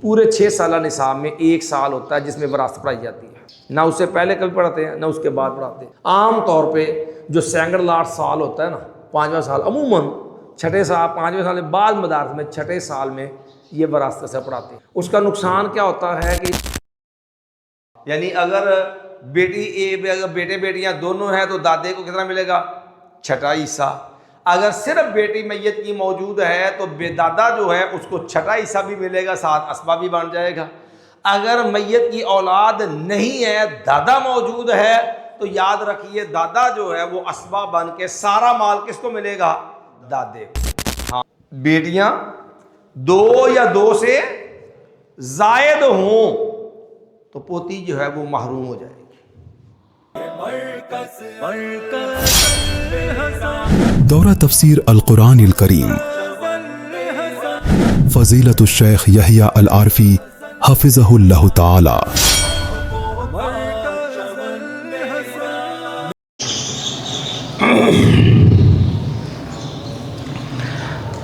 پورے 6 سالہ نصاب میں 1 سال ہوتا ہے جس میں وراثت پڑھائی جاتی ہے، نہ اس سے پہلے کبھی پڑھاتے ہیں نہ اس کے بعد پڑھاتے ہیں۔ عام طور پہ جو سینگڑ لاٹ سال ہوتا ہے نا، 5واں سال، عموماً 6 سال 5ویں سال میں بعض مدارس میں 6 سال میں یہ وراثت سے پڑھاتے ہیں۔ اس کا نقصان کیا ہوتا ہے کہ یعنی اگر بیٹے بیٹیاں دونوں ہیں تو دادے کو کتنا ملے گا؟ 6واں حصہ۔ اگر صرف بیٹی میت کی موجود ہے تو بے دادا جو ہے اس کو 6واں حصہ بھی ملے گا، ساتھ اسبہ بھی بن جائے گا۔ اگر میت کی اولاد نہیں ہے، دادا موجود ہے، تو یاد رکھیے دادا جو ہے وہ اسبہ بن کے سارا مال کس کو ملے گا؟ دادے کو۔ ہاں، بیٹیاں 2 یا 2 سے زائد ہوں تو پوتی جو ہے وہ محروم ہو جائے گی۔ دورہ تفسیر القرآن الکریم فضیلت الشیخ یحییٰ العارفی حفظہ اللہ تعالی۔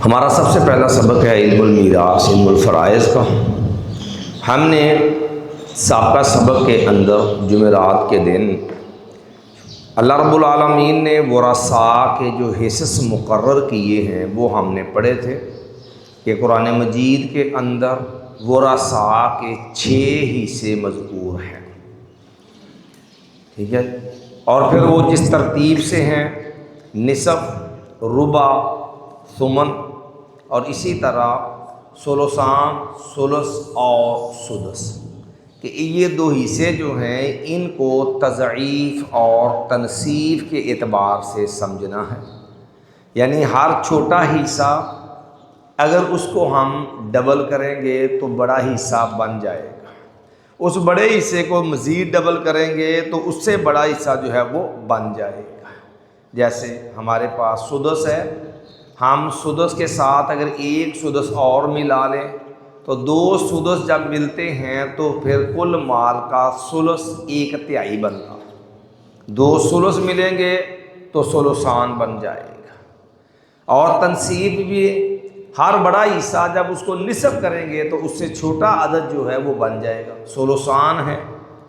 ہمارا سب سے پہلا سبق ہے علم المیراث، علم الفرائض کا۔ ہم نے سابقہ سبق کے اندر جمعرات کے دن اللہ رب العالمین نے ورثاء کے جو حصص مقرر کیے ہیں وہ ہم نے پڑھے تھے کہ قرآن مجید کے اندر ورثاء کے 6 حصے مذکور ہیں، ٹھیک ہے، اور پھر وہ جس ترتیب سے ہیں نصف، ربع، ثمن اور اسی طرح ثلثان، ثلث اور سدس، کہ یہ 2 حصے جو ہیں ان کو تضعیف اور تنصیف کے اعتبار سے سمجھنا ہے۔ یعنی ہر چھوٹا حصہ اگر اس کو ہم ڈبل کریں گے تو بڑا حصہ بن جائے گا، اس بڑے حصے کو مزید ڈبل کریں گے تو اس سے بڑا حصہ جو ہے وہ بن جائے گا۔ جیسے ہمارے پاس سدس ہے، ہم سدس کے ساتھ اگر 1 سدس اور ملا لیں تو 2 سدس جب ملتے ہیں تو پھر کل مال کا ثلث 1/3 بنتا، 2 ثلث ملیں گے تو ثلثان بن جائے گا۔ اور تنصیب بھی، ہر بڑا حصہ جب اس کو نصف کریں گے تو اس سے چھوٹا عدد جو ہے وہ بن جائے گا۔ ثلثان ہے،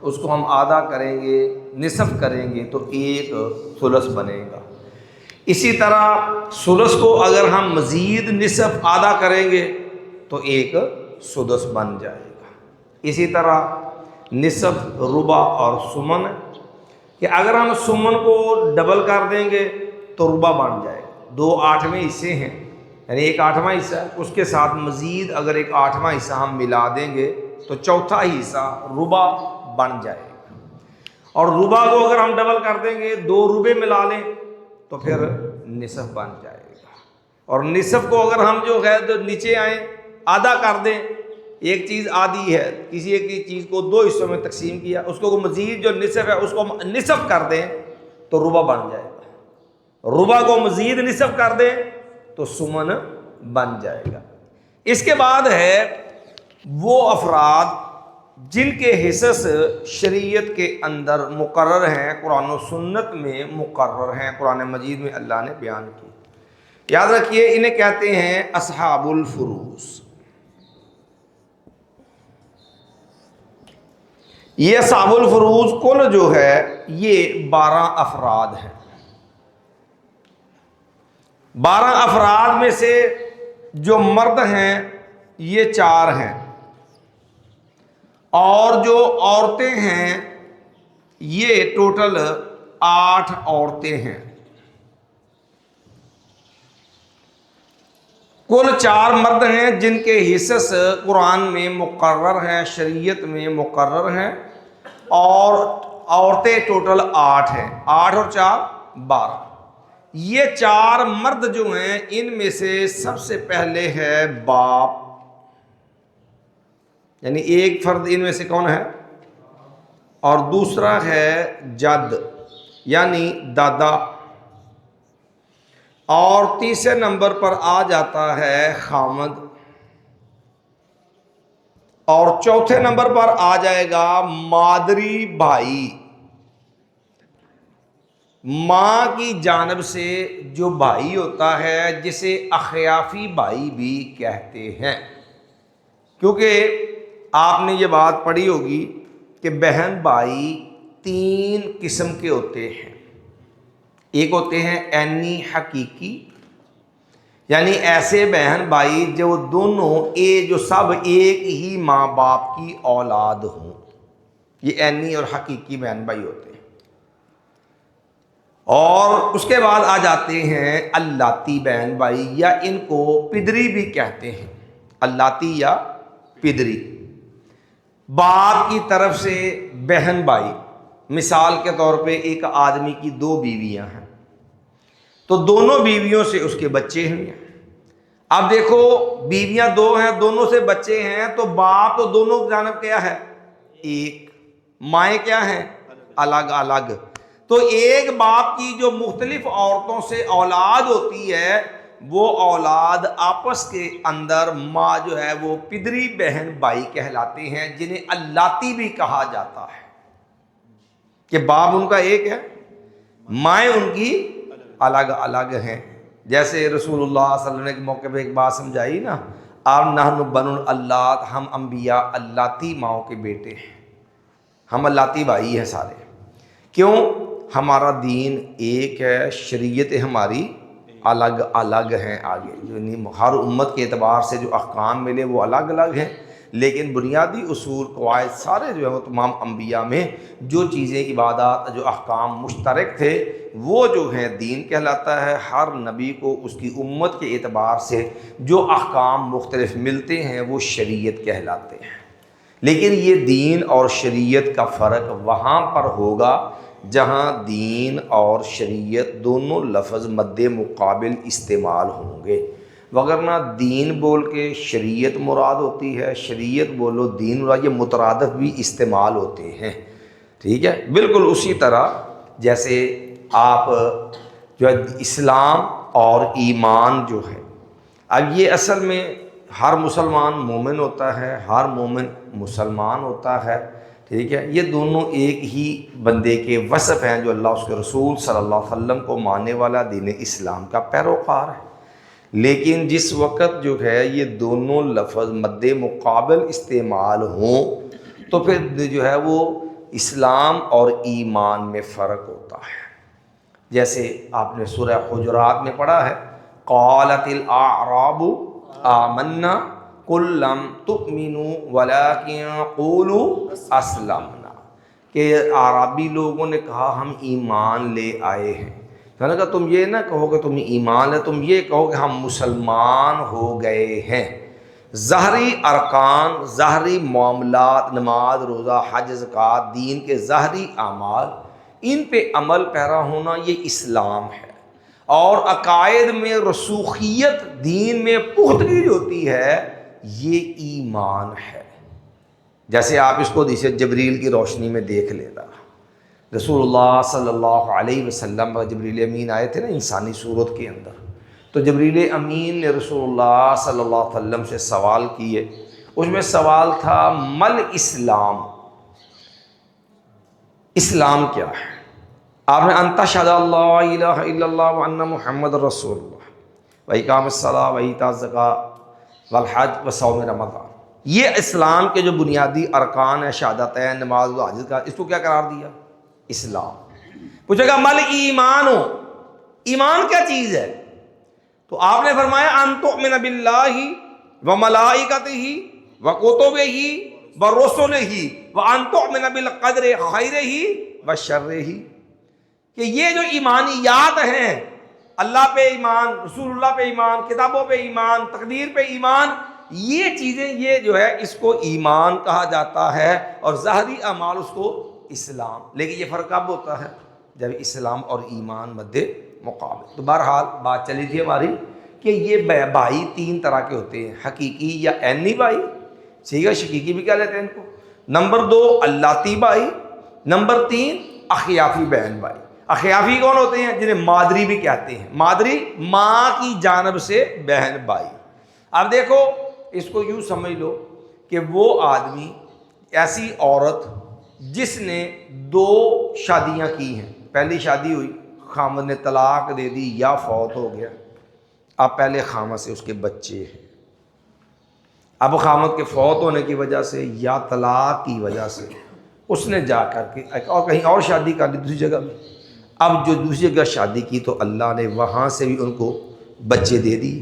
اس کو ہم آدھا کریں گے، نصف کریں گے تو 1 ثلث بنے گا۔ اسی طرح ثلث کو اگر ہم مزید نصف آدھا کریں گے تو 1 سدس بن جائے گا۔ اسی طرح نصف، ربع اور ثمن، کہ اگر ہم ثمن کو ڈبل کر دیں گے تو ربع بن جائے گا۔ 2 8ویں حصے ہیں، یعنی 1 8واں حصہ ہے، اس کے ساتھ مزید اگر 1 8واں حصہ ہم ملا دیں گے تو چوتھا حصہ ربع بن جائے گا۔ اور ربع کو اگر ہم ڈبل کر دیں گے، 2 ربع ملا لیں تو پھر نصف بن جائے گا۔ اور نصف کو اگر ہم جو ہے جو نیچے آئیں آدھا کر دیں، ایک چیز آدھی ہے، کسی ایک چیز کو 2 حصوں میں تقسیم کیا، اس کو مزید جو نصف ہے اس کو نصف کر دیں تو ربع بن جائے گا۔ ربع کو مزید نصف کر دیں تو ثمن بن جائے گا۔ اس کے بعد ہے وہ افراد جن کے حصص شریعت کے اندر مقرر ہیں، قرآن و سنت میں مقرر ہیں، قرآن مجید میں اللہ نے بیان کی۔ یاد رکھیے انہیں کہتے ہیں اصحاب الفروض۔ یہ اصحاب الفروض کل جو ہے یہ 12 افراد ہیں۔ 12 افراد میں سے جو مرد ہیں یہ 4 ہیں، اور جو عورتیں ہیں یہ ٹوٹل 8 عورتیں ہیں۔ کل 4 مرد ہیں جن کے حصص قرآن میں مقرر ہیں، شریعت میں مقرر ہیں، اور عورتیں ٹوٹل 8 ہیں۔ 8 اور 4 12۔ یہ 4 مرد جو ہیں ان میں سے سب سے پہلے ہے باپ، یعنی ایک فرد ان میں سے کون ہے، اور دوسرا ہے جد یعنی دادا، اور تیسرے نمبر پر آ جاتا ہے خامد، اور چوتھے نمبر پر آ جائے گا مادری بھائی، ماں کی جانب سے جو بھائی ہوتا ہے جسے اخیافی بھائی بھی کہتے ہیں، کیونکہ آپ نے یہ بات پڑھی ہوگی کہ بہن بھائی 3 قسم کے ہوتے ہیں. ایک ہوتے ہیں عینی حقیقی، یعنی ایسے بہن بھائی جو دونوں جو سب ایک ہی ماں باپ کی اولاد ہوں، یہ عینی اور حقیقی بہن بھائی ہوتے ہیں. اور اس کے بعد آ جاتے ہیں اللاتی بہن بھائی، یا ان کو پدری بھی کہتے ہیں. اللاتی یا پدری، باپ کی طرف سے بہن بھائی. مثال کے طور پہ ایک آدمی کی 2 بیویاں ہیں، تو دونوں بیویوں سے اس کے بچے ہیں. اب دیکھو بیویاں 2 ہیں، دونوں سے بچے ہیں، تو باپ تو دونوں کی جانب کیا ہے؟ ایک. مائیں کیا ہیں؟ الگ الگ. تو ایک باپ کی جو مختلف عورتوں سے اولاد ہوتی ہے، وہ اولاد آپس کے اندر ماں جو ہے وہ پدری بہن بھائی کہلاتے ہیں، جنہیں اللاتی بھی کہا جاتا ہے، کہ باپ ان کا ایک ہے، مائیں ان کی الگ الگ ہیں. جیسے رسول اللہ صلی اللہ علیہ وسلم نے ایک موقع پہ ایک بات سمجھائی نا، آپ نحن بنو اللات، ہم انبیاء اللاتی ماؤں کے بیٹے ہیں، ہم اللاتی بھائی ہیں سارے. کیوں؟ ہمارا دین ایک ہے، شریعت ہماری الگ الگ ہیں. آگے ہر امت کے اعتبار سے جو احکام ملے وہ الگ الگ ہیں، لیکن بنیادی اصول قواعد سارے جو ہے وہ تمام انبیاء میں جو چیزیں عبادات جو احکام مشترک تھے وہ جو ہیں دین کہلاتا ہے. ہر نبی کو اس کی امت کے اعتبار سے جو احکام مختلف ملتے ہیں وہ شریعت کہلاتے ہیں. لیکن یہ دین اور شریعت کا فرق وہاں پر ہوگا جہاں دین اور شریعت دونوں لفظ مد مقابل استعمال ہوں گے، وگرنہ دین بول کے شریعت مراد ہوتی ہے، شریعت بولو دین مراد، یہ مترادف بھی استعمال ہوتے ہیں. ٹھیک ہے. بالکل اسی طرح جیسے آپ جو ہے اسلام اور ایمان جو ہے، اب یہ اصل میں ہر مسلمان مومن ہوتا ہے، ہر مومن مسلمان ہوتا ہے. ٹھیک ہے. یہ دونوں ایک ہی بندے کے وصف ہیں جو اللہ اس کے رسول صلی اللہ علیہ وسلم کو ماننے والا دین اسلام کا پیروکار ہے. لیکن جس وقت جو ہے یہ دونوں لفظ مد مقابل استعمال ہوں تو پھر جو ہے وہ اسلام اور ایمان میں فرق ہوتا ہے. جیسے آپ نے سورہ حجرات میں پڑھا ہے، قالت الاعراب آمنا قل لم تؤمنوا ولکن قولوا اسلمنا، کہ اعرابی لوگوں نے کہا ہم ایمان لے آئے ہیں. تو نے کہا تم یہ نہ کہو کہ تم ایمان ہے، تم یہ کہو کہ ہم مسلمان ہو گئے ہیں. ظاہری ارکان، ظاہری معاملات، نماز روزہ حج زکوٰۃ، دین کے ظاہری اعمال، ان پہ عمل پیرا ہونا یہ اسلام ہے. اور عقائد میں رسوخیت، دین میں پختگی جو ہوتی ہے یہ ایمان ہے. جیسے آپ اس کو حدیث جبریل کی روشنی میں دیکھ لینا، رسول اللہ صلی اللہ علیہ وسلم جبریل امین آئے تھے نا انسانی صورت کے اندر، تو جبریل امین نے رسول اللہ صلی اللہ علیہ وسلم سے سوال کیے. اس میں سوال تھا مل اسلام، اسلام کیا ہے؟ آپ نے ان تشہد اللہ الہ الا اللہ وان محمد رسول اللہ واقام الصلاۃ وایتاء الزکوٰۃ والحج وصوم رمضان، یہ اسلام کے جو بنیادی ارکان ہیں، شہادتین، نماز و حج کا، اس کو کیا قرار دیا؟ اسلام. پوچھے گا مل ایمان ہو، ایمان کیا چیز ہے؟ تو آپ نے فرمایا ان تؤمن باللہ وملائکتہ وکتبہ ورسلہ وان تؤمن بالقدر خیرہ وشرہ، کہ یہ جو ایمانیات ہیں، اللہ پہ ایمان، رسول اللہ پہ ایمان، کتابوں پہ ایمان، تقدیر پہ ایمان، یہ چیزیں یہ جو ہے اس کو ایمان کہا جاتا ہے، اور ظاہری اعمال اس کو اسلام. لیکن یہ فرق کب ہوتا ہے؟ جب اسلام اور ایمان مد مقابل. تو بہرحال بات چلی تھی ہماری کہ یہ بھائی 3 طرح کے ہوتے ہیں، حقیقی یا عینی بھائی، ٹھیک ہے، شقیقی بھی کہہ لیتے ہیں ان کو. نمبر 2 اللاتی بھائی. نمبر 3 اخیافی بہن بھائی. اخیافی کون ہوتے ہیں؟ جنہیں مادری بھی کہتے ہیں، مادری ماں کی جانب سے بہن بھائی. اب دیکھو اس کو یوں سمجھ لو کہ وہ آدمی، ایسی عورت جس نے 2 شادیاں کی ہیں، پہلی شادی ہوئی، خامد نے طلاق دے دی یا فوت ہو گیا، اب پہلے خامد سے اس کے بچے ہیں، اب خامد کے فوت ہونے کی وجہ سے یا طلاق کی وجہ سے اس نے جا کر کے اور کہیں اور شادی کر لی دوسری جگہ میں. اب جو دوسری جگہ شادی کی تو اللہ نے وہاں سے بھی ان کو بچے دے دیے.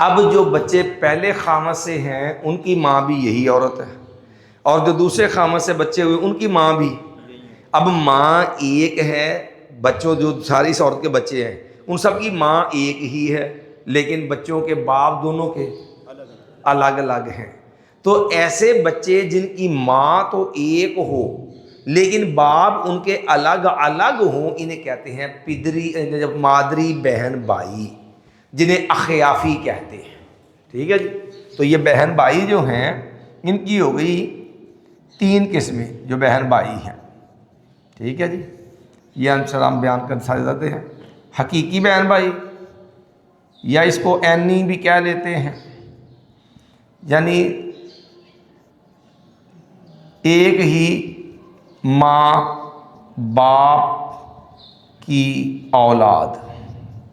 اب جو بچے پہلے خامد سے ہیں ان کی ماں بھی یہی عورت ہے، اور جو دوسرے خامد سے بچے ہوئے ان کی ماں بھی. اب ماں ایک ہے، بچوں جو ساری اس عورت کے بچے ہیں ان سب کی ماں ایک ہی ہے، لیکن بچوں کے باپ دونوں کے الگ الگ ہیں. تو ایسے بچے جن کی ماں تو ایک ہو لیکن باپ ان کے الگ الگ ہوں، انہیں کہتے ہیں پدری، مادری بہن بھائی، جنہیں اخیافی کہتے ہیں. ٹھیک ہے جی. تو یہ بہن بھائی جو ہیں ان کی ہو گئی 3 قسمیں جو بہن بھائی ہیں. ٹھیک ہے جی. یہ انشاءاللہ ہم بیان کر سارے جاتے ہیں. حقیقی بہن بھائی یا اس کو اینی بھی کہہ لیتے ہیں، یعنی ایک ہی ماں باپ کی اولاد،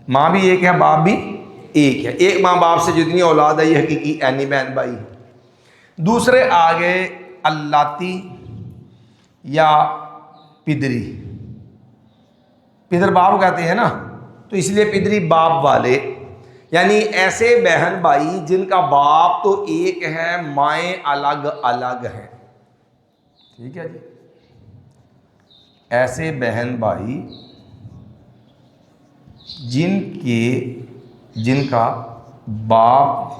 ماں بھی ایک ہے باپ بھی ایک ہے، ایک ماں باپ سے جتنی اولاد ہے یہ حقیقی اینی بہن بھائی ہے. دوسرے آگے اللاتی یا پدری، پدر باپ کہتے ہیں نا تو اس لیے پدری باپ والے، یعنی ایسے بہن بھائی جن کا باپ تو ایک ہے مائیں الگ الگ ہیں. ٹھیک ہے جی. ایسے بہن بھائی جن کا باپ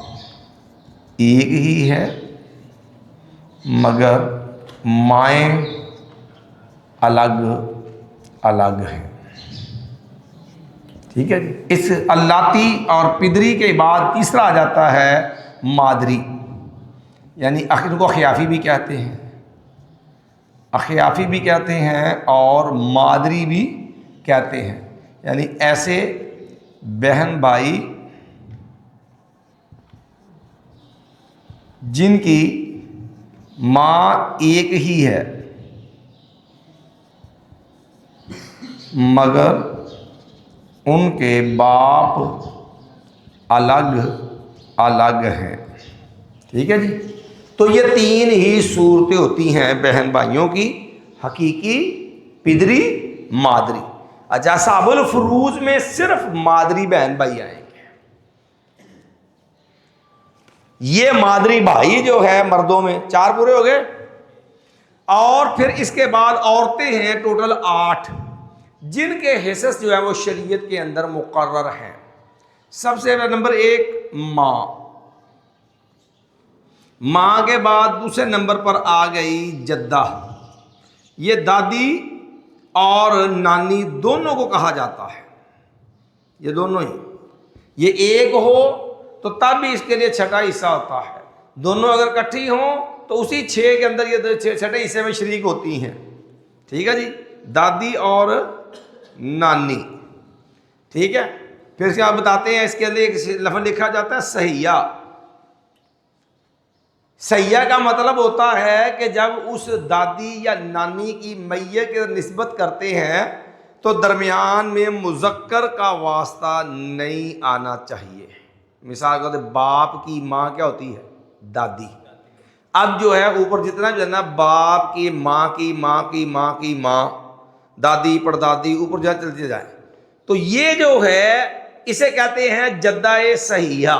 ایک ہی ہے مگر مائیں الگ الگ ہیں. ٹھیک ہے جی. اس اللاتی اور پدری کے بعد تیسرا آ جاتا ہے مادری، یعنی ان کو اخیافی بھی کہتے ہیں، اخیافی بھی کہتے ہیں اور مادری بھی کہتے ہیں. یعنی ایسے بہن بھائی جن کی ماں ایک ہی ہے مگر ان کے باپ الگ الگ ہیں. ٹھیک ہے جی. تو یہ 3 ہی صورتیں ہوتی ہیں بہن بھائیوں کی، حقیقی، پدری، مادری. اچھا، اصحاب الفروض میں صرف مادری بہن بھائی آئیں گے. یہ مادری بھائی جو ہے مردوں میں 4 پورے ہو گئے، اور پھر اس کے بعد عورتیں ہیں ٹوٹل 8 جن کے حصص جو ہے وہ شریعت کے اندر مقرر ہیں. سب سے نمبر 1 ماں، ماں کے بعد دوسرے نمبر پر آ گئی جدہ. یہ دادی اور نانی دونوں کو کہا جاتا ہے، یہ دونوں ہی، یہ ایک ہو تو تب بھی اس کے لیے 6واں حصہ ہوتا ہے. دونوں اگر اکٹھی ہوں تو اسی 6 کے اندر یہ 6 حصے میں شریک ہوتی ہیں. ٹھیک ہے جی. دادی اور نانی. ٹھیک ہے. پھر اس کے بعد بتاتے ہیں اس کے لیے ایک لفظ لکھا جاتا ہے سہیہ. سیاح کا مطلب ہوتا ہے کہ جب اس دادی یا نانی کی میت کی نسبت کرتے ہیں تو درمیان میں مذکر کا واسطہ نہیں آنا چاہیے. مثال کے طور پر باپ کی ماں کیا ہوتی ہے؟ دادی. اب جو ہے اوپر جتنا جو ہے نا باپ کی ماں کی ماں کی ماں کی ماں، دادی پڑدادی، اوپر جو ہے چلتے جائیں، تو یہ جو ہے اسے کہتے ہیں جدہ صحیحہ.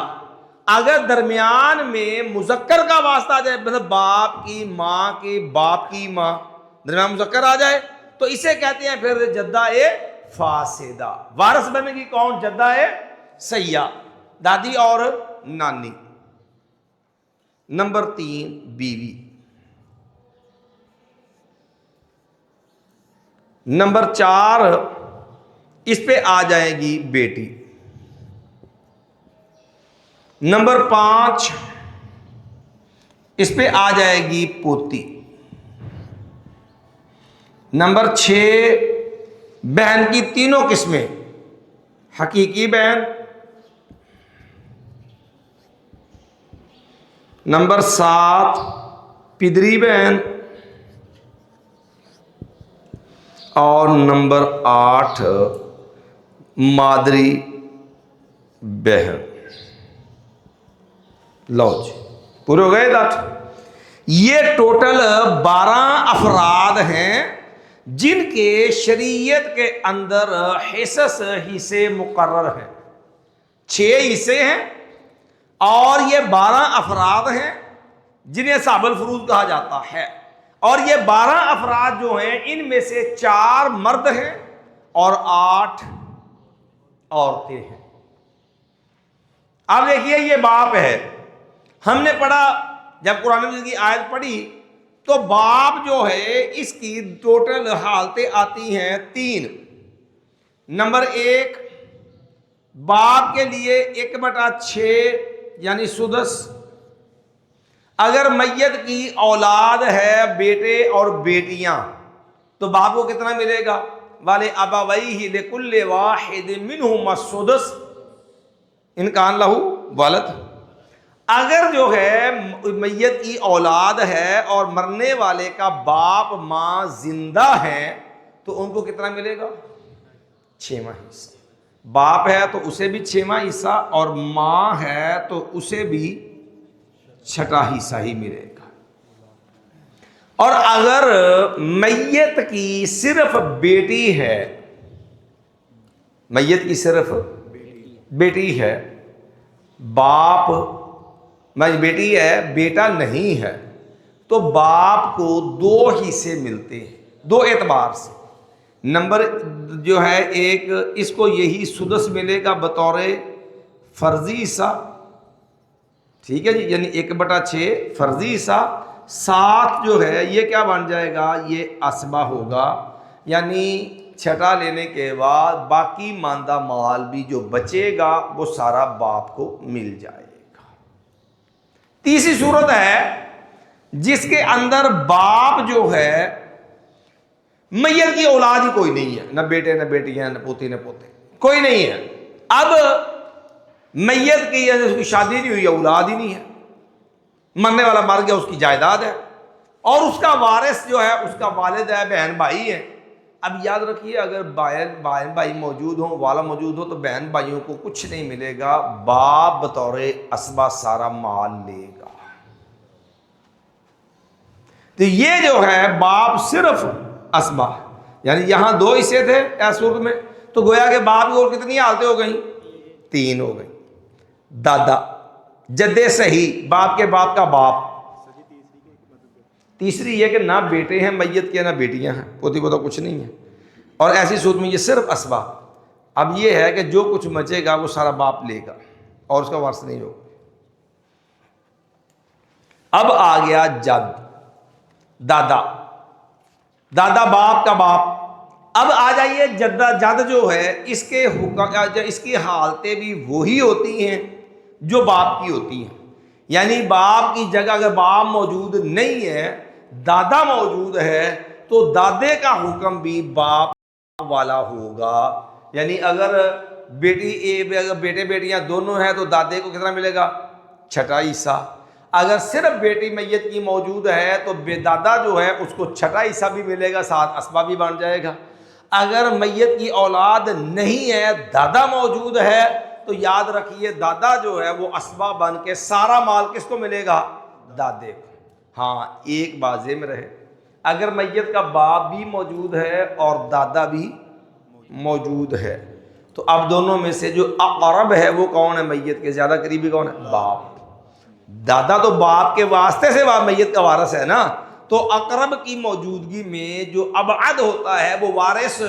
اگر درمیان میں مذکر کا واسطہ آ جائے، مطلب باپ کی ماں کی باپ کی ماں، درمیان مذکر آ جائے تو اسے کہتے ہیں پھر جدہ فاسدہ. وارث بنے گی کون؟ جدہ صحیحہ، دادی اور نانی. نمبر 3 بیوی. نمبر 4 اس پہ آ جائے گی بیٹی. نمبر 5 اس پہ آ جائے گی پوتی. نمبر 6 بہن کی تینوں قسمیں، حقیقی بہن. نمبر 7 پدری بہن، اور نمبر 8 مادری بہن. لو جی. پورے ہو گئے 10؟ یہ ٹوٹل 12 افراد ہیں جن کے شریعت کے اندر حصص حصے مقرر ہیں. 6 حصے ہیں اور یہ 12 افراد ہیں جنہیں اصحاب الفروض کہا جاتا ہے. اور یہ 12 افراد جو ہیں ان میں سے 4 مرد ہیں اور 8 عورتیں ہیں. اب دیکھیے یہ باپ ہے. ہم نے پڑھا جب قرآن مجید کی آیت پڑھی تو باپ جو ہے اس کی ٹوٹل حالتیں آتی ہیں 3. نمبر 1 باپ کے لیے 1/6 یعنی سدس. اگر میت کی اولاد ہے بیٹے اور بیٹیاں تو باپ کو کتنا ملے گا؟ وَلِأَبَوَيْهِ لِكُلِّ وَاحِدٍ مِّنْهُمَا السُّدُسُ إِن كَانَ لَهُ وَلَدٌ. اگر جو ہے میت کی اولاد ہے اور مرنے والے کا باپ ماں زندہ ہیں تو ان کو کتنا ملے گا؟ 6واں حصہ. باپ ہے تو اسے بھی 6واں حصہ اور ماں ہے تو اسے بھی 6واں حصہ ہی ملے گا. اور اگر میت کی صرف بیٹی ہے، میت کی صرف بیٹی ہے، باپ بیٹی ہے بیٹا نہیں ہے، تو باپ کو 2 حصے ملتے ہیں 2 اعتبار سے. نمبر جو ہے ایک اس کو یہی سدس ملے گا بطور فرضی حصہ، ٹھیک ہے جی، یعنی 1/6 فرضی حصہ. 7 جو ہے یہ کیا بن جائے گا؟ یہ عصبہ ہوگا، یعنی 6 لینے کے بعد باقی ماندہ مال بھی جو بچے گا وہ سارا باپ کو مل جائے گا. تیسری صورت ہے جس کے اندر باپ جو ہے میت کی اولاد ہی کوئی نہیں ہے، نہ بیٹے نہ بیٹیاں نہ پوتی نہ پوتے، کوئی نہیں ہے. اب میت کی اس کی شادی نہیں ہوئی، اولاد ہی نہیں ہے، مرنے والا مر گیا، اس کی جائیداد ہے اور اس کا وارث جو ہے اس کا والد ہے، بہن بھائی ہے. اب یاد رکھیے اگر بہن بھائی موجود ہوں، والا موجود ہو تو بہن بھائیوں کو کچھ نہیں ملے گا، باپ بطور عصبہ سارا مال لے گا. تو یہ جو ہے باپ صرف عصبہ، یعنی یہاں 2 حصے تھے اس صورت میں، تو گویا کہ باپ کی اور کتنی حالتیں ہو گئیں؟ 3 ہو گئیں. دادا، جد صحیح، باپ کے باپ کا باپ. تیسری یہ کہ نہ بیٹے ہیں میت کے نہ بیٹیاں ہیں، پوتی پوتا کچھ نہیں ہے، اور ایسی صورت میں یہ صرف عصبہ. اب یہ ہے کہ جو کچھ بچے گا وہ سارا باپ لے گا اور اس کا وارث نہیں ہوگا. اب آ گیا جد، دادا، دادا باپ کا باپ. اب آ جائیے جد جو ہے اس کے اس کی حالتیں بھی وہی ہوتی ہیں جو باپ کی ہوتی ہیں، یعنی باپ کی جگہ اگر باپ موجود نہیں ہے، دادا موجود ہے تو دادے کا حکم بھی باپ والا ہوگا. یعنی اگر بیٹے بیٹیاں دونوں ہیں تو دادے کو کتنا ملے گا؟ 6واں حصہ. اگر صرف بیٹی میت کی موجود ہے تو بے دادا جو ہے اس کو 6واں حصہ بھی ملے گا، 7 عصبہ بھی بن جائے گا. اگر میت کی اولاد نہیں ہے، دادا موجود ہے، تو یاد رکھیے دادا جو ہے وہ عصبہ بن کے سارا مال کس کو ملے گا؟ دادے کو. ہاں ایک بازے میں رہے، اگر میت کا باپ بھی موجود ہے اور دادا بھی موجود ہے تو اب دونوں میں سے جو اقرب ہے وہ کون ہے؟ میت کے زیادہ قریبی کون ہے؟ باپ. دادا تو باپ کے واسطے سے میت کا وارث ہے نا، تو اقرب کی موجودگی میں جو ابعد ہوتا ہے وہ وارث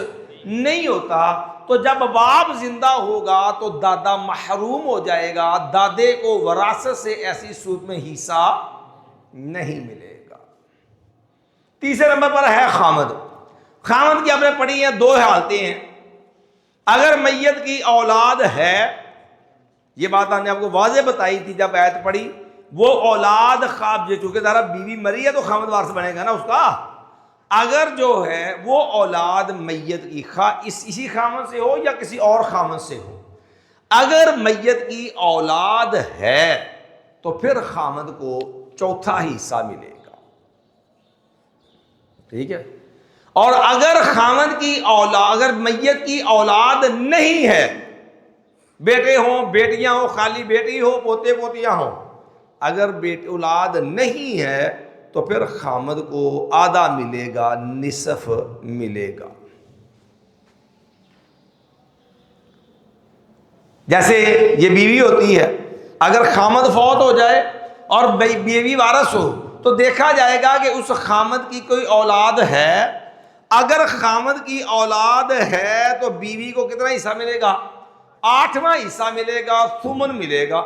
نہیں ہوتا. تو جب باپ زندہ ہوگا تو دادا محروم ہو جائے گا، دادے کو وراثت سے ایسی صورت میں حصہ نہیں ملے گا. تیسرے نمبر پر ہے خامد. خامد کی آپ نے پڑھی ہیں 2 حالتیں ہیں. اگر میت کی اولاد ہے، یہ بات ہم نے آپ کو واضح بتائی تھی جب آیت پڑھی، وہ اولاد خواب چونکہ ذرا بیوی مری ہے تو خامد وارث بنے گا نا اس کا. اگر جو ہے وہ اولاد میت کی اسی خامد سے ہو یا کسی اور خامد سے ہو، اگر میت کی اولاد ہے تو پھر خامد کو 4تھا حصہ ملے گا. ٹھیک ہے. اور اگر خامد کی اولاد، اگر میت کی اولاد نہیں ہے، بیٹے ہوں بیٹیاں ہوں، خالی بیٹی ہو پوتے پوتیاں ہوں، اگر اولاد نہیں ہے تو پھر خامد کو آدھا ملے گا، نصف ملے گا۔ جیسے یہ بیوی ہوتی ہے، اگر خامد فوت ہو جائے اور بیوی وارث ہو تو دیکھا جائے گا کہ اس خامد کی کوئی اولاد ہے۔ اگر خامد کی اولاد ہے تو بیوی کو کتنا حصہ ملے گا؟ 8واں حصہ ملے گا، ثمن ملے گا۔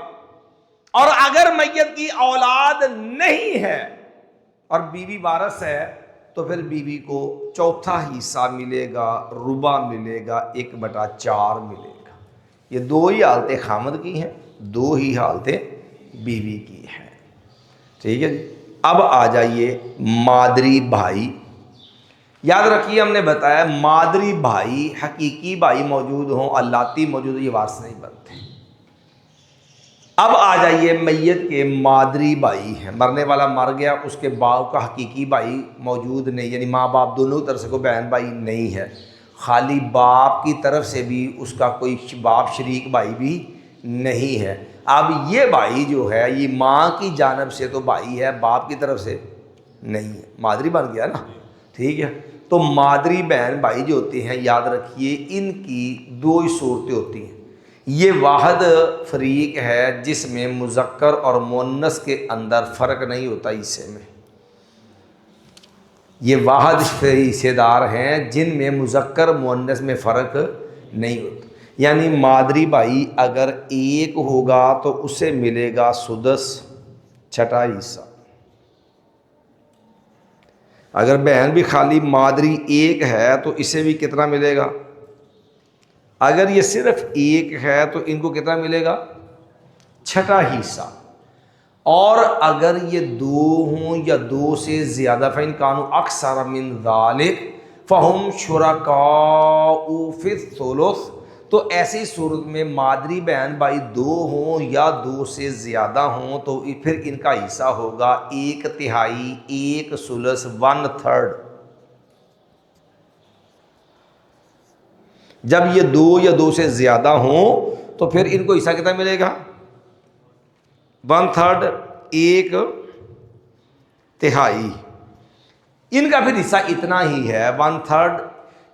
اور اگر میت کی اولاد نہیں ہے اور بیوی وارث ہے تو پھر بیوی کو چوتھا حصہ ملے گا، ربع ملے گا، 1/4 ملے گا۔ یہ دو ہی حالتیں خامد کی ہیں، دو ہی حالتیں بیوی کی ہیں۔ ٹھیک ہے جی۔ اب آ جائیے مادری بھائی۔ یاد رکھیے ہم نے بتایا مادری بھائی حقیقی بھائی موجود ہوں، اللاتی موجود ہوں، یہ وارث نہیں بنتے۔ اب آ جائیے میت کے مادری بھائی ہیں، مرنے والا مر گیا، اس کے باپ کا حقیقی بھائی موجود نہیں، یعنی ماں باپ دونوں طرف سے کوئی بہن بھائی نہیں ہے، خالی باپ کی طرف سے بھی اس کا کوئی باپ شریک بھائی بھی نہیں ہے۔ اب یہ بھائی جو ہے یہ ماں کی جانب سے تو بھائی ہے، باپ کی طرف سے نہیں ہے، مادری بن گیا نا۔ ٹھیک ہے، تو مادری بہن بھائی جو ہوتے ہیں یاد رکھیے ان کی دو ہی صورتیں ہوتی ہیں۔ یہ واحد فریق ہے جس میں مذکر اور مؤنث کے اندر فرق نہیں ہوتا حصے میں۔ یہ واحد حصے دار ہیں جن میں مذکر مؤنث میں فرق نہیں ہوتا، یعنی مادری بھائی اگر ایک ہوگا تو اسے ملے گا سدس، چھٹا حصہ۔ اگر بہن بھی خالی مادری ایک ہے تو اسے بھی کتنا ملے گا؟ اگر یہ صرف ایک ہے تو ان کو کتنا ملے گا؟ چھٹا حصہ۔ اور اگر یہ دو ہوں یا دو سے زیادہ فَإِنْ كَانُوا أَكْثَرَ مِنْ ذَلِكَ فَهُمْ شُرَكَاءُ فِي الثُّلُثِ، تو ایسی صورت میں مادری بہن بھائی دو ہوں یا دو سے زیادہ ہوں تو پھر ان کا حصہ ہوگا 1/3، 1/3، 1/3۔ جب یہ دو یا دو سے زیادہ ہوں تو پھر ان کو حصہ کتنا ملے گا؟ 1/3، 1/3۔ ان کا پھر حصہ اتنا ہی ہے 1/3۔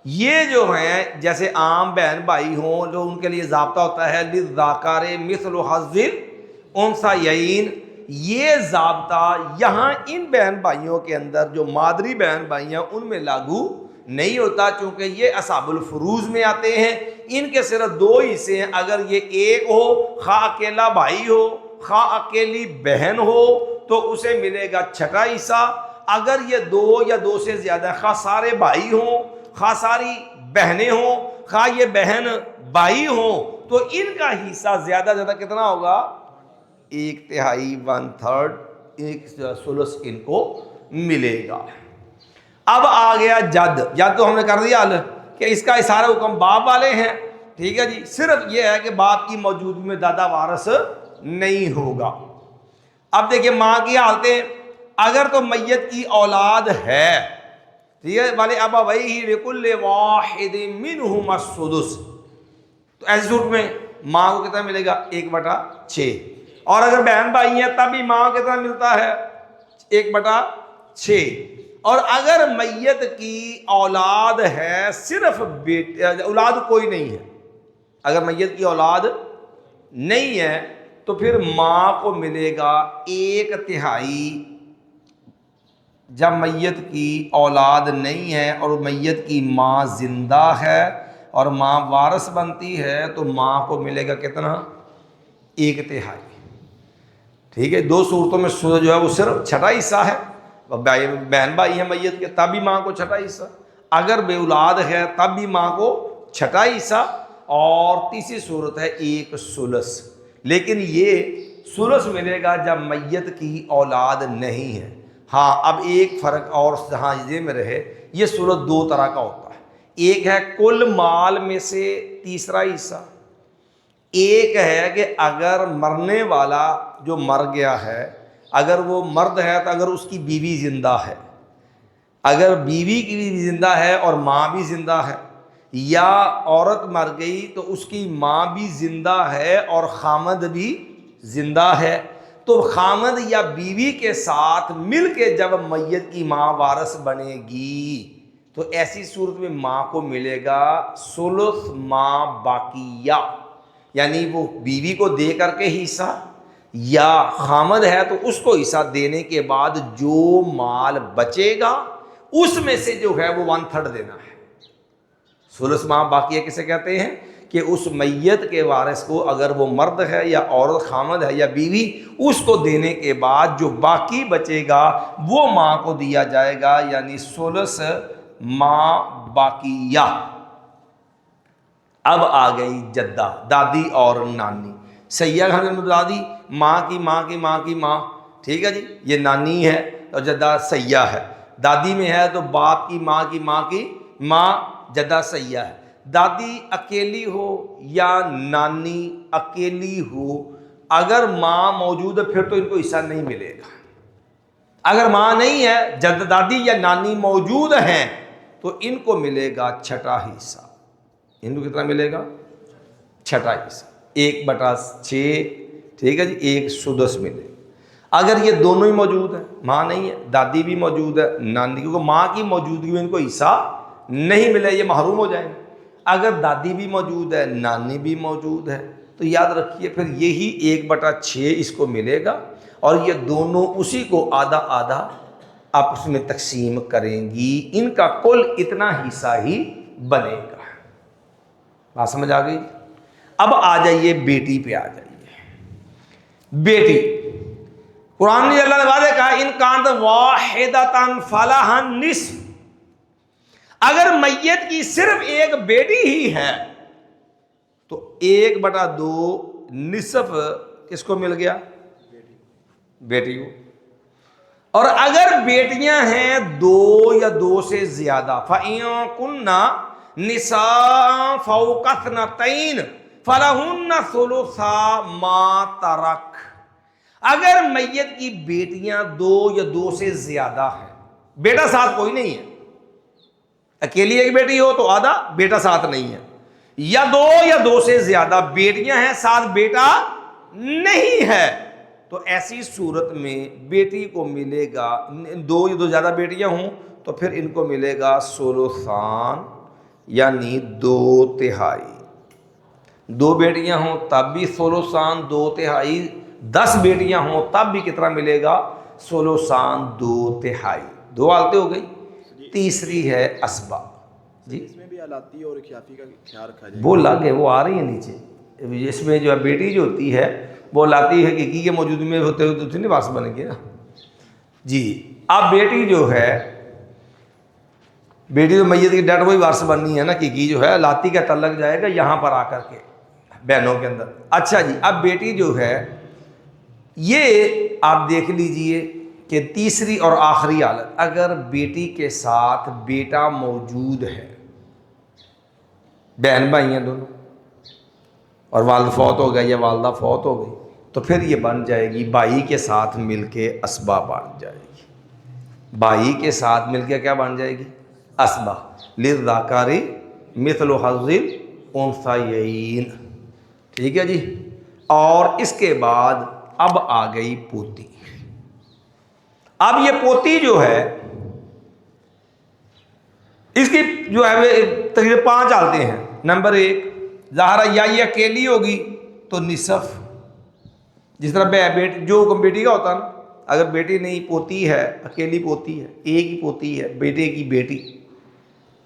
یہ جو ہیں جیسے عام بہن بھائی ہوں جو ان کے لیے ضابطہ ہوتا ہے للذکر مثل حظ الانثیین، یہ ضابطہ یہاں ان بہن بھائیوں کے اندر جو مادری بہن بھائی ہیں ان میں لاگو نہیں ہوتا، چونکہ یہ اصحاب الفروض میں آتے ہیں۔ ان کے صرف دو حصے ہیں، اگر یہ ایک ہو، خواہ اکیلا بھائی ہو خواہ اکیلی بہن ہو تو اسے ملے گا چھٹا حصہ۔ اگر یہ دو یا دو سے زیادہ، خواہ سارے بھائی ہوں خواہ ساری بہنیں ہوں خواہ یہ بہن بھائی ہوں، تو ان کا حصہ زیادہ زیادہ کتنا ہوگا؟ 1/3، 1/3، 1/3 ان کو ملے گا۔ اب آ گیا جد۔ جد تو ہم نے کر دیا حل کہ اس کا سارے حکم باپ والے ہیں۔ ٹھیک ہے جی، صرف یہ ہے کہ باپ کی موجودگی میں دادا وارث نہیں ہوگا۔ اب دیکھیں ماں کی حالتیں، اگر تو میت کی اولاد ہے، ٹھیک ہے، والے ابویہ لکل واحد منہما السدس، تو ایسی صورت میں ماں کو کتنا ملے گا؟ 1/6۔ اور اگر بہن بھائی ہیں تب بھی ماں کو کتنا ملتا ہے؟ 1/6۔ اور اگر میت کی اولاد ہے صرف بیٹے، اولاد کوئی نہیں ہے، اگر میت کی اولاد نہیں ہے تو پھر ماں کو ملے گا 1/3۔ جب میت کی اولاد نہیں ہے اور میت کی ماں زندہ ہے اور ماں وارث بنتی ہے تو ماں کو ملے گا کتنا؟ 1/3۔ ٹھیک ہے، دو صورتوں میں جو ہے وہ صرف چھٹا حصہ ہے، بہن بھائی ہیں میت کے تب بھی ماں کو چھٹا حصہ، اگر بے اولاد ہے تب بھی ماں کو چھٹا حصہ، اور تیسری صورت ہے 1/3۔ لیکن یہ ثلث ملے گا جب میت کی اولاد نہیں ہے۔ ہاں اب ایک فرق اور جہاں یہ میں رہے، یہ ثلث دو طرح کا ہوتا ہے، ایک ہے کل مال میں سے تیسرا حصہ، ایک ہے کہ اگر مرنے والا جو مر گیا ہے، اگر وہ مرد ہے تو اگر اس کی بیوی زندہ ہے، اگر بیوی کی بھی زندہ ہے اور ماں بھی زندہ ہے، یا عورت مر گئی تو اس کی ماں بھی زندہ ہے اور خامد بھی زندہ ہے، تو خامد یا بیوی کے ساتھ مل کے جب میت کی ماں وارث بنے گی تو ایسی صورت میں ماں کو ملے گا ثلث ما باقیہ، یعنی وہ بیوی کو دے کر کے حصہ، یا خامد ہے تو اس کو حصہ دینے کے بعد جو مال بچے گا اس میں سے جو ہے وہ 1/3 دینا ہے۔ ثلث ما باقیہ کسے کہتے ہیں کہ اس میت کے وارث کو اگر وہ مرد ہے یا عورت، خامد ہے یا بیوی، اس کو دینے کے بعد جو باقی بچے گا وہ ماں کو دیا جائے گا، یعنی ثلث ما باقیہ۔ اب آ گئی جدہ، دادی اور نانی۔ سیہ گھر میں دادی ماں کی ماں کی ماں کی ماں، ٹھیک ہے جی، یہ نانی ہے اور جدہ سیہ ہے۔ دادی میں ہے تو باپ کی ماں کی ماں کی ماں، جدہ سیہ ہے۔ دادی اکیلی ہو یا نانی اکیلی ہو، اگر ماں موجود ہے پھر تو ان کو حصہ نہیں ملے گا۔ اگر ماں نہیں ہے، جد دادی یا نانی موجود ہیں تو ان کو ملے گا چھٹا حصہ۔ ان کو کتنا ملے گا؟ چھٹا حصہ، 1/6، ٹھیک ہے جی، 1 سدس ملے گا۔ اگر یہ دونوں ہی موجود ہیں، ماں نہیں ہے، دادی بھی موجود ہے، نانی، کیونکہ ماں کی موجودگی میں ان کو حصہ نہیں ملے، یہ محروم ہو جائیں گے۔ اگر دادی بھی موجود ہے، نانی بھی موجود ہے، تو یاد رکھیے پھر یہی 1/6 اس کو ملے گا، اور یہ دونوں اسی کو آدھا آدھا آپس میں تقسیم کریں گی، ان کا کل اتنا حصہ ہی بنے گا۔ بات سمجھ آ گئی؟ اب آ جائیے بیٹی پہ، آ جائیے بیٹی۔ قرآن نے اللہ نے واضح کہا ان کانت واحدۃ فلہا النصف، اگر میت کی صرف ایک بیٹی ہی ہے تو 1/2 نصف کس کو مل گیا؟ بیٹی کو۔ اور اگر بیٹیاں ہیں 2 یا 2 سے زیادہ، فَإِن كُنَّ نِسَاءً فَوْقَ اثْنَتَيْنِ فَلَهُنَّ ثُلُثَا مَا تَرَكَ، اگر میت کی بیٹیاں 2 یا 2 سے زیادہ ہیں، بیٹا ساتھ کوئی نہیں ہے، اکیلی ایک بیٹی ہو تو آدھا، بیٹا ساتھ نہیں ہے، یا 2 یا 2 سے زیادہ بیٹیاں ہیں ساتھ بیٹا نہیں ہے، تو ایسی صورت میں بیٹی کو ملے گا، 2 یا 2 زیادہ بیٹیاں ہوں تو پھر ان کو ملے گا ثلثان، یعنی 2/3۔ 2 بیٹیاں ہوں تب بھی ثلثان 2/3، 10 بیٹیاں ہوں تب بھی کتنا ملے گا؟ ثلثان 2/3۔ 2 حالتیں ہو گئی، تیسری ہے اسبا۔ جی اس میں بھی الاتی اور اخیافی کا خیال رکھا جائے؟ وہ الگ ہے، وہ آ رہی ہے نیچے۔ اس میں جو ہے بیٹی جو ہوتی ہے وہ لاتی ہے حقیقی کے موجود میں ہوتے ہوئے تو نہیں وارث بنے گی نا۔ جی اب بیٹی جو ہے، بیٹی تو میت کی ڈیڈ وہی وارث بننی ہے نا، حقیقی جو ہے لاتی کا تعلق جائے گا یہاں پر آ کر کے بہنوں کے اندر۔ اچھا جی، اب بیٹی جو ہے یہ آپ دیکھ لیجئے کہ تیسری اور آخری حالت، اگر بیٹی کے ساتھ بیٹا موجود ہے، بہن بھائی ہیں دونوں، اور والد فوت ہو گیا یا والدہ فوت ہو گئی، تو پھر یہ بن جائے گی بھائی کے ساتھ مل کے اسبا بن جائے گی۔ بھائی کے ساتھ مل کے کیا بن جائے گی؟ اسبا، للذکر مثل حظ الانثیین، ٹھیک ہے جی۔ اور اس کے بعد اب آ گئی پوتی۔ اب یہ پوتی جو ہے اس کی جو ہے تقریباً 5 حالتیں ہیں۔ نمبر 1، ظاہرہ یا یہ اکیلی ہوگی تو نصف، جس طرح بیٹی جو حکم بیٹی کا ہوتا نا، اگر بیٹی نہیں، پوتی ہے، اکیلی پوتی ہے، ایک ہی پوتی ہے، بیٹے کی بیٹی،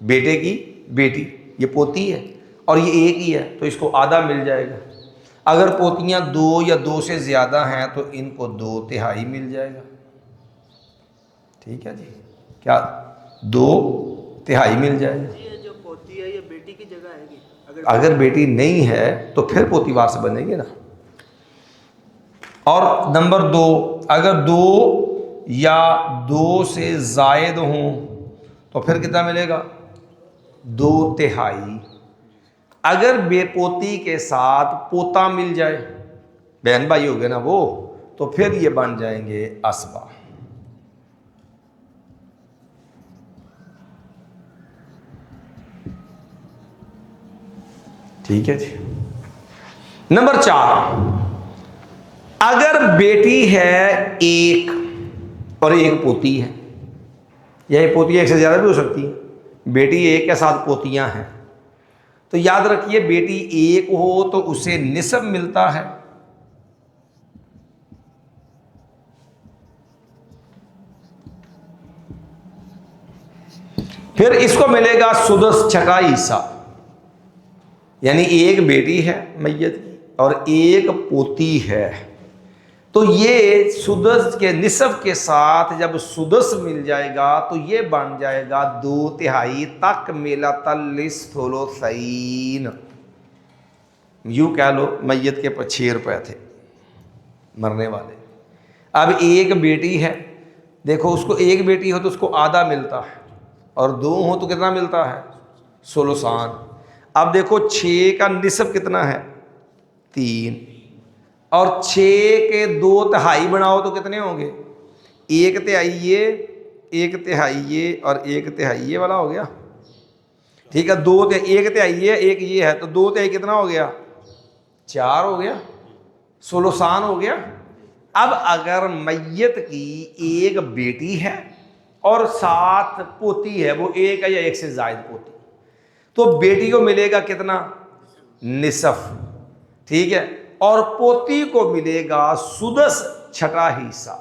بیٹے کی بیٹی، یہ پوتی ہے اور یہ ایک ہی ہے تو اس کو آدھا مل جائے گا۔ اگر پوتیاں 2 یا 2 سے زیادہ ہیں تو ان کو 2/3 مل جائے گا، ٹھیک ہے جی، کیا 2/3 مل جائے گا۔ یہ جو پوتی ہے یہ بیٹی کی جگہ ہے گی؟ اگر بیٹی نہیں ہے تو پھر پوتی وارث بنے گی نا۔ اور نمبر 2، اگر 2 یا 2 سے زائد ہوں تو پھر کتنا ملے گا؟ 2/3۔ اگر بے پوتی کے ساتھ پوتا مل جائے، بہن بھائی ہو گئے نا وہ، تو پھر یہ بن جائیں گے اسبا۔ ٹھیک ہے جی۔ نمبر 4، اگر بیٹی ہے ایک اور ایک پوتی ہے، یہ پوتیاں ایک سے زیادہ بھی ہو سکتی ہیں، بیٹی ایک کے ساتھ پوتیاں ہیں، تو یاد رکھیے بیٹی ایک ہو تو اسے نصف ملتا ہے، پھر اس کو ملے گا سدس چھٹا حصہ، یعنی ایک بیٹی ہے میت کی اور ایک پوتی ہے، تو یہ سدس کے نصف کے ساتھ جب سدس مل جائے گا تو یہ بن جائے گا 2/3 تکملۃ للثلثین، یوں کہہ لو میت کے پاس 6 روپے تھے مرنے والے، اب ایک بیٹی ہے، دیکھو اس کو ایک بیٹی ہو تو اس کو آدھا ملتا ہے، اور 2 ہو تو کتنا ملتا ہے؟ ثلثان۔ اب دیکھو 6 کا نصف کتنا ہے؟ 3، اور 6 کے 2/3 بناؤ تو کتنے ہوں گے؟ 1/3 یہ، 1/3 یہ، اور 1/3 یہ والا ہو گیا، ٹھیک ہے، 1/3 یہ، ایک یہ ہے، تو 2/3 کتنا ہو گیا؟ 4 ہو گیا، ثلثان ہو گیا۔ اب اگر میت کی ایک بیٹی ہے اور 7 پوتی ہے، وہ ایک ہے یا ایک سے زائد پوتی، تو بیٹی کو ملے گا کتنا؟ نصف، ٹھیک ہے، اور پوتی کو ملے گا سدس چھٹا حصہ۔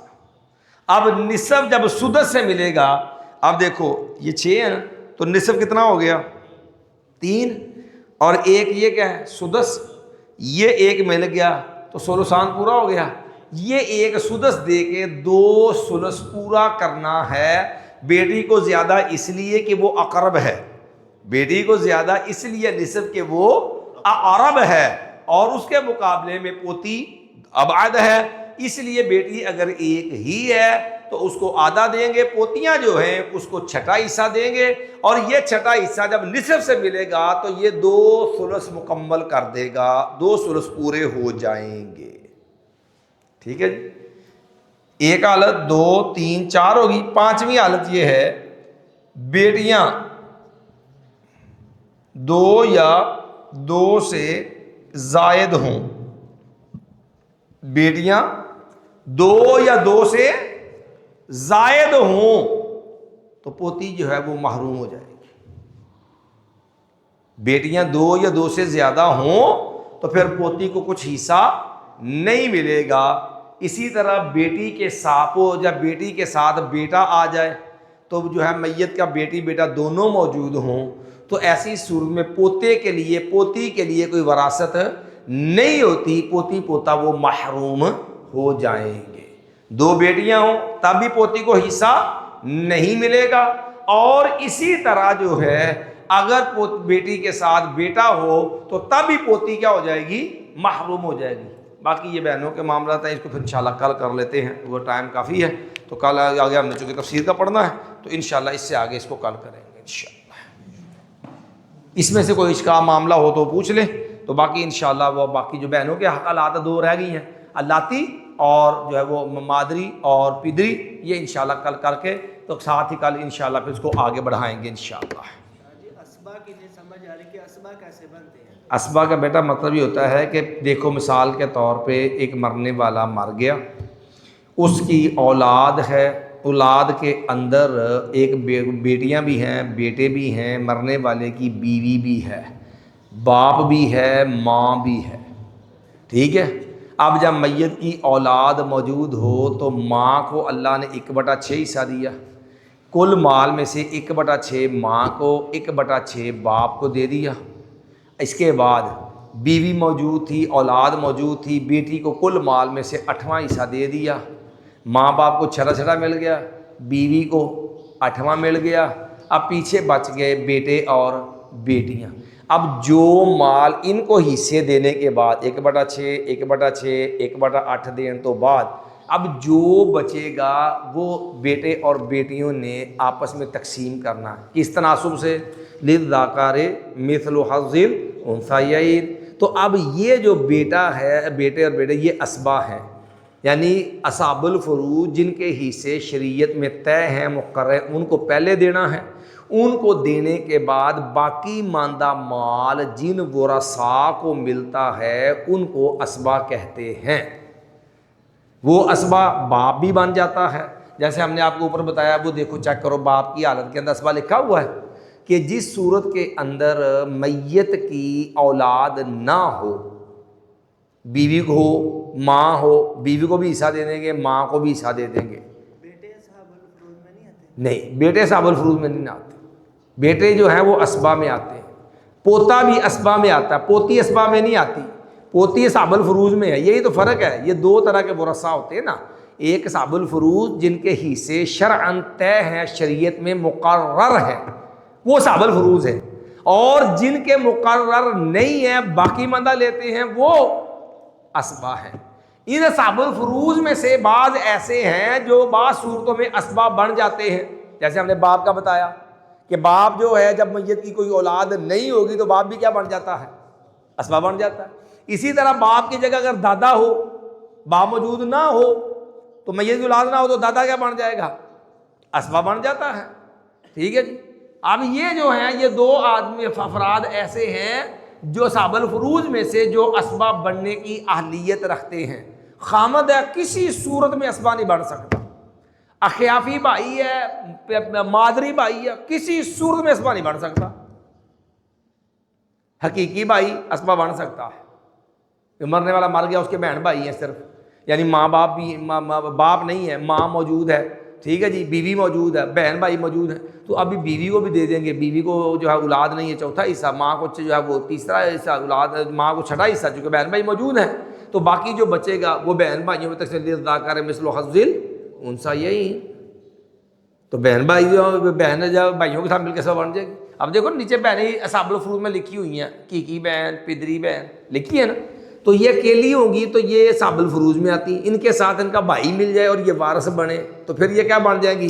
اب نصف جب سدس سے ملے گا، اب دیکھو یہ 6 ہے نا، تو نصف کتنا ہو گیا؟ 3، اور ایک یہ کیا ہے؟ سدس، یہ ایک مل گیا تو ثلثان پورا ہو گیا، یہ ایک سدس دے کے 2 ثلث پورا کرنا ہے۔ بیٹی کو زیادہ اس لیے کہ وہ اقرب ہے، بیٹی کو زیادہ اس لیے نصف کہ وہ اقرب ہے، اور اس کے مقابلے میں پوتی ابعد ہے، اس لیے بیٹی اگر ایک ہی ہے تو اس کو آدھا دیں گے، پوتیاں جو ہیں اس کو چھٹا حصہ دیں گے، اور یہ چھٹا حصہ جب نصف سے ملے گا تو یہ 2 ثلث مکمل کر دے گا، 2 ثلث پورے ہو جائیں گے، ٹھیک ہے جی۔ ایک حالت 2 3 4 ہوگی، 5ویں حالت یہ ہے بیٹیاں 2 یا 2 سے زائد ہوں، بیٹیاں 2 یا 2 سے زائد ہوں تو پوتی جو ہے وہ محروم ہو جائے گی۔ بیٹیاں 2 یا 2 سے زیادہ ہوں تو پھر پوتی کو کچھ حصہ نہیں ملے گا۔ اسی طرح بیٹی کے ساتھ جب بیٹی کے ساتھ بیٹا آ جائے تو جو ہے میت کا بیٹی بیٹا دونوں موجود ہوں تو ایسی صورت میں پوتے کے لیے پوتی کے لیے کوئی وراثت نہیں ہوتی، پوتی پوتا وہ محروم ہو جائیں گے۔ 2 بیٹیاں ہوں تب بھی پوتی کو حصہ نہیں ملے گا، اور اسی طرح جو ہے اگر بیٹی کے ساتھ بیٹا ہو تو تب بھی پوتی کیا ہو جائے گی؟ محروم ہو جائے گی۔ باقی یہ بہنوں کے معاملات ہیں، اس کو پھر انشاءاللہ کل کر لیتے ہیں، وہ ٹائم کافی ہے تو کل آگے ہم نے چونکہ تفسیر کا پڑھنا ہے تو انشاءاللہ اس سے آگے اس کو کل کریں گے انشاءاللہ۔ اس میں سے کوئی اشکال معاملہ ہو تو پوچھ لیں، تو باقی انشاءاللہ وہ باقی جو بہنوں کے حقالات 2 رہ گئی ہیں، اللاتی اور جو ہے وہ مادری اور پدری، یہ انشاءاللہ کل کر کے تو ساتھ ہی کل انشاءاللہ پھر اس کو آگے بڑھائیں گے انشاءاللہ۔ اسبا کی نہیں سمجھ آ رہی کہ اسبا کیسے بنتے ہیں؟ اسبا کا بیٹا مطلب یہ ہوتا ہے کہ دیکھو مثال کے طور پہ ایک مرنے والا مر گیا، اس کی اولاد ہے، اولاد کے اندر ایک بیٹیاں بھی ہیں، بیٹے بھی ہیں، مرنے والے کی بیوی بھی ہے، باپ بھی ہے، ماں بھی ہے، ٹھیک ہے۔ اب جب میت کی اولاد موجود ہو تو ماں کو اللہ نے 1/6 حصہ دیا، کل مال میں سے 1/6 ماں کو، 1/6 باپ کو دے دیا۔ اس کے بعد بیوی موجود تھی، اولاد موجود تھی، بیٹی کو کل مال میں سے 8واں حصہ دے دیا، ماں باپ کو چھٹا مل گیا، بیوی کو 8واں مل گیا، اب پیچھے بچ گئے بیٹے اور بیٹیاں۔ اب جو مال ان کو حصے دینے کے بعد 1/6 1/6 1/8 دینے تو بعد اب جو بچے گا وہ بیٹے اور بیٹیوں نے آپس میں تقسیم کرنا، کس تناسب سے؟ للذکر مثل حظ الانثیین۔ تو اب یہ جو بیٹا ہے، بیٹے اور بیٹے، یہ اسبا ہیں، یعنی اصحاب الفروض جن کے حصے شریعت میں طے ہیں، مقرر، ان کو پہلے دینا ہے، ان کو دینے کے بعد باقی ماندہ مال جن ورثاء کو ملتا ہے ان کو اسبا کہتے ہیں۔ وہ اسبا باپ بھی بن جاتا ہے، جیسے ہم نے آپ کو اوپر بتایا، وہ دیکھو چیک کرو باپ کی حالت کے اندر اسبا لکھا ہوا ہے کہ جس صورت کے اندر میت کی اولاد نہ ہو، بیوی کو ہو، ماں ہو، بیوی کو بھی حصہ دے دیں گے، ماں کو بھی حصہ دے دیں گے۔ بیٹے اصحاب الفروض میں نہیں آتے؟ نہیں، بیٹے اصحاب الفروض میں نہیں آتے، بیٹے جو ہیں وہ اسبا میں آتے ہیں، پوتا بھی اسبا میں آتا ہے، پوتی اسبا میں نہیں آتی، پوتی اصحاب الفروض میں ہے۔ یہی تو فرق ہے، یہ دو طرح کے ورثاء ہوتے ہیں نا، ایک اصحاب الفروض جن کے حصے شرعاً طے ہیں، شریعت میں مقرر ہے، وہ اصحاب الفروض ہیں، اور جن کے مقرر نہیں ہیں باقی مندہ لیتے ہیں، وہ اسبا ہیں۔ ان اصحاب الفروض میں سے بعض ایسے ہیں جو بعض صورتوں میں اسبا بن جاتے ہیں، جیسے ہم نے باپ کا بتایا کہ باپ جو ہے جب میت کی کوئی اولاد نہیں ہوگی تو باپ بھی کیا بن جاتا ہے؟ اسبا بن جاتا ہے۔ اسی طرح باپ کی جگہ اگر دادا ہو، باپ موجود نہ ہو تو میت کی اولاد نہ ہو تو دادا کیا بن جائے گا؟ اسبا بن جاتا ہے۔ ٹھیک ہے جی۔ اب یہ جو ہیں یہ دو آدمی افراد ایسے ہیں جو اصحاب الفروض میں سے جو اسباب بننے کی اہلیت رکھتے ہیں۔ خامد ہے کسی صورت میں اسبا نہیں بن سکتا، اخیافی بھائی ہے، مادری بھائی ہے، کسی صورت میں اسبا نہیں بن سکتا۔ حقیقی بھائی اسبا بن سکتا ہے، مرنے والا مر گیا اس کے بہن بھائی ہیں صرف، یعنی ماں باپ بھی باپ نہیں ہے، ماں موجود ہے، ٹھیک ہے جی، بیوی موجود ہے، بہن بھائی موجود ہیں، تو ابھی بیوی کو بھی دے دیں گے، بیوی کو جو ہے اولاد نہیں ہے چوتھا حصہ، ماں کو جو ہے وہ تیسرا حصہ، اولاد ماں کو چھٹا حصہ، چونکہ بہن بھائی موجود ہیں، تو باقی جو بچے گا وہ بہن بھائیوں میں تک ذکر مثل حظ الانثیین، تو بہن بھائی جو بہن جب بھائیوں کے ساتھ مل کے سب بن جائے گی۔ اب دیکھو نیچے بہنیں اصحاب الفروض میں لکھی ہوئی ہیں، کیکی بہن، پدری بہن لکھی ہے نا، تو یہ اکیلی ہوگی تو یہ اصحاب الفروض میں آتی، ان کے ساتھ ان کا بھائی مل جائے اور یہ وارث بنے تو پھر یہ کیا بن جائیں گی؟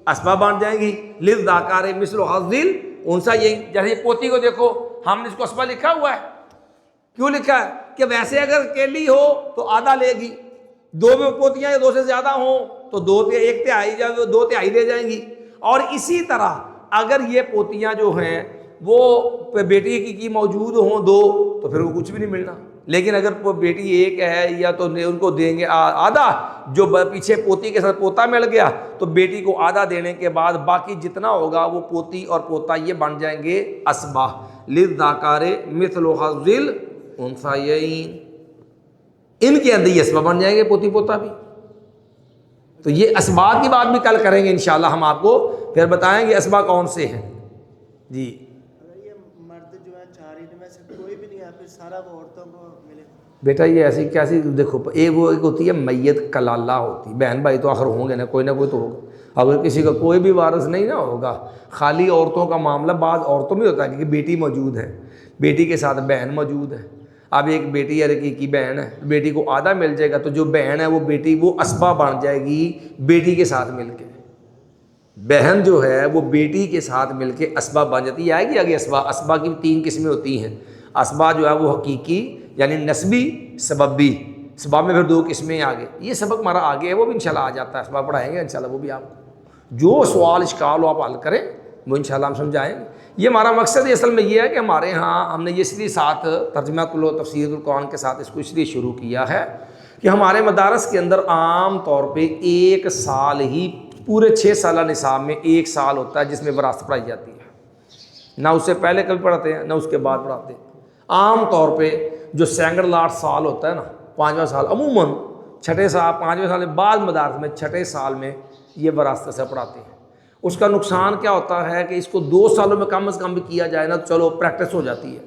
اسبا بن جائیں گی، للذکر مثل حظ الانثیین۔ جیسے یہ پوتی کو دیکھو، ہم نے اس کو اسبا لکھا ہوا ہے، کیوں لکھا ہے؟ کہ ویسے اگر اکیلی ہو تو آدھا لے گی، دو میں پوتیاں یا دو سے زیادہ ہوں تو ایک تہائی یا دو تہائی لے جائیں گی، اور اسی طرح اگر یہ پوتیاں جو ہیں وہ بیٹی کی موجود ہوں دو تو پھر وہ کچھ بھی نہیں ملنا، لیکن اگر بیٹی ایک ہے یا تو ان کو دیں گے آدھا، جو پیچھے پوتی کے ساتھ پوتا مل گیا تو بیٹی کو آدھا دینے کے بعد باقی جتنا ہوگا وہ پوتی اور پوتا یہ بن جائیں گے اسبا، للذکر مثل حظ الانثیین، ان کے اندر یہ اسبا بن جائیں گے، پوتی پوتا بھی۔ تو یہ اسباب کی بات بھی کل کریں گے انشاءاللہ، ہم آپ کو پھر بتائیں گے اسبا کون سے ہیں جی۔ اگر یہ مرد جو ہے چار ان میں سے کوئی بھی نہیں ہے پھر سارا وہ عورتوں کو ملے؟ بیٹا یہ ایسی کیسی، دیکھو ایک ہوتی ہے میت کلالہ ہوتی، بہن بھائی تو آخر ہوں گے نا کوئی تو ہوگا، اگر کسی کا کوئی بھی وارث نہیں نہ ہوگا، خالی عورتوں کا معاملہ بعض عورتوں میں ہوتا ہے کہ بیٹی موجود ہے، بیٹی کے ساتھ بہن موجود ہے، اب ایک بیٹی ہے کی بہن ہے، بیٹی کو آدھا مل جائے گا تو جو بہن ہے وہ بیٹی وہ اسبا بن جائے گی بیٹی کے ساتھ مل کے، بہن جو ہے وہ بیٹی کے ساتھ مل کے اسبا بن جاتی ہے۔ آئے گی آگے اسبا، اسبا کی 3 قسمیں ہوتی ہیں، اسبا جو ہے وہ حقیقی یعنی نسبی، سببی، سبب میں پھر 2 قسمیں آگے، یہ سبق ہمارا آگے ہے وہ بھی انشاءاللہ آ جاتا ہے، اسبا پڑھائیں گے انشاءاللہ، وہ بھی آپ کو جو سوال اشکال ہو آپ حل کریں وہ انشاءاللہ ہم سمجھائیں گے۔ یہ ہمارا مقصد اصل میں یہ ہے کہ ہمارے ہاں ہم نے یہ اس لیے ساتھ ترجمہ تفسیر القرآن کے ساتھ اس کو اس لیے شروع کیا ہے کہ ہمارے مدارس کے اندر عام طور پہ 1 سال ہی پورے 6 سالہ نصاب میں 1 سال ہوتا ہے جس میں وراثت پڑھائی جاتی ہے، نہ اس سے پہلے کبھی پڑھاتے ہیں نہ اس کے بعد پڑھاتے ہیں۔ عام طور پہ جو سینگڑ لاٹ سال ہوتا ہے نا، 5واں سال عموماً 6 سال 5ویں سال میں بعض مدارس میں 6 سال میں یہ وراثت سے پڑھاتے ہیں۔ اس کا نقصان کیا ہوتا ہے کہ اس کو 2 سالوں میں کم از کم بھی کیا جائے نا تو چلو پریکٹس ہو جاتی ہے،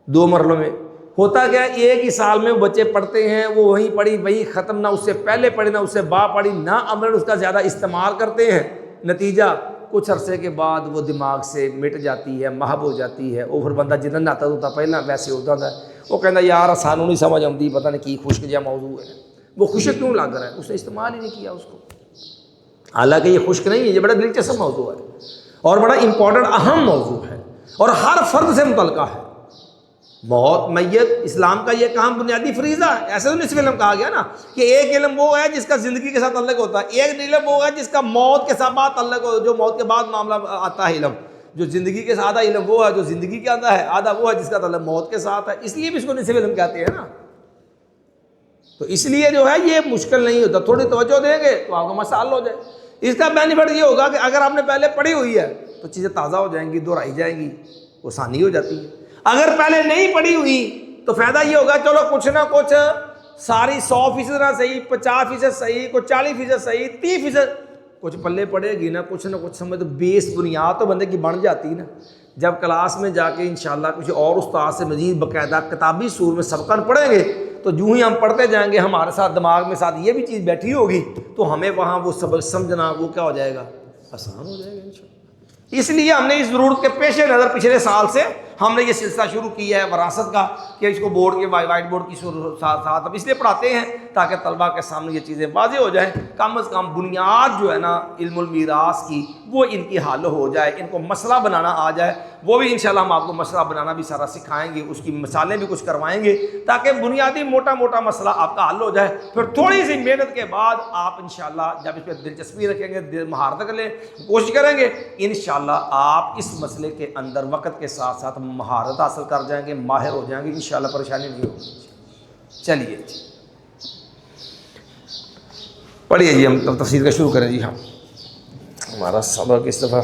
2 مرحلوں میں ہوتا کیا ہے، 1 ہی سال میں بچے پڑھتے ہیں، وہ وہیں پڑھی وہیں ختم، نہ اس سے پہلے پڑھی نہ اس سے بعد پڑھی، نہ عمل اس کا زیادہ استعمال کرتے ہیں، نتیجہ کچھ عرصے کے بعد وہ دماغ سے مٹ جاتی ہے، محو ہو جاتی ہے، وہ پھر بندہ جتنا ناتا ہوتا پہلا ویسے ہوتا ہے، وہ کہنا یار سانوں نہیں سمجھ آتی، پتہ نہیں کی خشک جہا موضوع ہے، وہ خشک کیوں لگ رہا ہے، اس نے استعمال ہی نہیں کیا اس کو، حالانکہ یہ خشک نہیں ہے، یہ بڑا دلچسپ موضوع ہے اور بڑا امپورٹنٹ اہم موضوع ہے اور ہر فرد سے متعلقہ ہے۔ موت میت اسلام کا یہ کام بنیادی فریضہ ہے، ایسے تو نصف علم کہا گیا نا کہ ایک علم وہ ہے جس کا زندگی کے ساتھ تعلق ہوتا ہے، ایک علم وہ ہے جس کا موت کے ساتھ تعلق ہو، جو موت کے بعد معاملہ آتا ہے علم، جو زندگی کے ساتھ علم وہ ہے جو زندگی کے اندر ہے، آدھا وہ ہے جس کا تعلق موت کے ساتھ ہے، اس لیے بھی اس کو نصف علم کہتے ہیں نا۔ تو اس لیے جو ہے یہ مشکل نہیں ہوتا، تھوڑی توجہ دیں گے تو آپ کا مسئلہ حل ہو جائے۔ اس کا بینیفٹ یہ ہوگا کہ اگر آپ نے پہلے پڑھی ہوئی ہے تو چیزیں تازہ ہو جائیں گی، دہرائی جائیں گی، آسانی ہو جاتی ہے۔ اگر پہلے نہیں پڑھی ہوئی تو فائدہ یہ ہوگا چلو کچھ نہ کچھ ساری 100% نہ صحیح، 50% صحیح، کوئی 40% صحیح، 30% کچھ پلے پڑے گی نا، کچھ نہ کچھ سمجھ، تو بیس بنیاد تو بندے کی بن جاتی نا۔ جب کلاس میں جا کے انشاءاللہ کچھ اور استاد سے مزید باقاعدہ کتابی سور میں سبقاً پڑھیں گے تو جو ہی ہم پڑھتے جائیں گے ہمارے ساتھ دماغ میں ساتھ یہ بھی چیز بیٹھی ہوگی تو ہمیں وہاں وہ سبق سمجھنا وہ کیا ہو جائے گا، آسان ہو جائے گا انشاءاللہ۔ اس لیے ہم نے اس ضرورت کے پیش نظر پچھلے سال سے ہم نے یہ سلسلہ شروع کیا ہے وراثت کا، کہ اس کو بورڈ کے وائٹ بورڈ کی ساتھ اب اس لیے پڑھاتے ہیں تاکہ طلبہ کے سامنے یہ چیزیں واضح ہو جائیں، کم از کم بنیاد جو ہے نا علم المیراث کی وہ ان کی حل ہو جائے، ان کو مسئلہ بنانا آ جائے۔ وہ بھی انشاءاللہ ہم آپ کو مسئلہ بنانا بھی سارا سکھائیں گے، اس کی مثالیں بھی کچھ کروائیں گے تاکہ بنیادی موٹا موٹا مسئلہ آپ کا حل ہو جائے۔ پھر تھوڑی سی محنت کے بعد آپ انشاءاللہ جب اس پہ دلچسپی رکھیں گے، مہارت کر لیں، کوشش کریں گے، انشاءاللہ آپ اس مسئلے کے اندر وقت کے ساتھ ساتھ مہارت حاصل کر جائیں گے، ماہر ہو جائیں گے، انشاءاللہ پریشانی نہیں ہوگی۔ چلیے جی پڑھیے جی، ہم تفسیر کا شروع کریں جی۔ ہاں ہمارا سبق اس دفعہ